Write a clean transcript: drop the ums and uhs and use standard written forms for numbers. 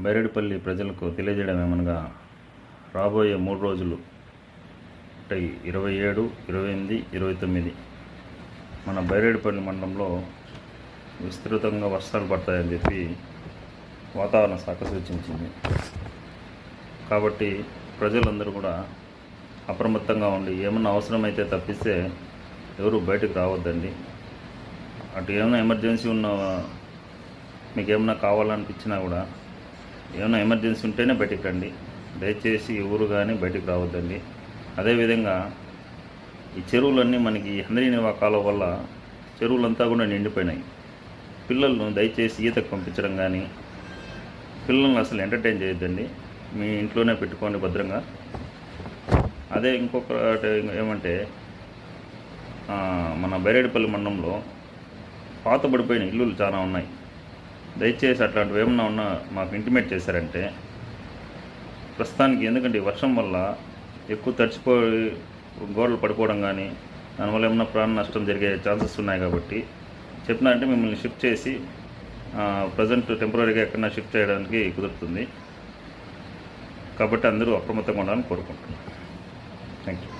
బైరెడ్డిపల్లి ప్రజలకు తెలియజేయడం ఏమనగా రాబోయే 3 రోజులు అంటే 27, 28, 29 మన బైరెడ్డిపల్లి మండలంలో విస్తృతంగా వర్షాలు పడతాయని చెప్పి వాతావరణ శాఖ సూచించింది. కాబట్టి ప్రజలందరూ కూడా అప్రమత్తంగా ఉండి ఏమన్నా అవసరమైతే తప్పిస్తే ఎవరు బయటకు రావద్దండి. అటు ఏమైనా ఎమర్జెన్సీ ఉన్న మీకు ఏమైనా కావాలనిపించినా కూడా ఏమైనా ఎమర్జెన్సీ ఉంటేనే బయటికి రండి. దయచేసి ఎవరు కానీ బయటికి రావద్దండి. అదేవిధంగా ఈ చెరువులన్నీ మనకి హంద్రీనివా కాలువ వల్ల చెరువులంతా కూడా నిండిపోయినాయి. పిల్లలను దయచేసి ఈతకు పంపించడం కానీ పిల్లల్ని అసలు ఎంటర్టైన్ చేయొద్దండి. మీ ఇంట్లోనే పెట్టుకోండి భద్రంగా. అదే ఇంకొకటి ఏమంటే మన బైరెడ్డిపల్లి మండలంలో పాతబడిపోయిన ఇల్లులు చాలా ఉన్నాయి. దయచేసి అట్లాంటివి ఏమన్నా ఉన్నా మాకు ఇంటిమేట్ చేశారంటే ప్రస్తుతానికి, ఎందుకంటే వర్షం వల్ల ఎక్కువ తడిచిపోయి గోడలు పడిపోవడం కానీ దానివల్ల ఏమన్నా ప్రాణ నష్టం జరిగే ఛాన్సెస్ ఉన్నాయి. కాబట్టి చెప్పినారంటే మిమ్మల్ని షిఫ్ట్ చేసి ప్రజెంట్ టెంపరీగా ఎక్కడన్నా షిఫ్ట్ చేయడానికి కుదురుతుంది. కాబట్టి అందరూ అప్రమత్తంగా ఉండాలని కోరుకుంటున్నాను. Thank you.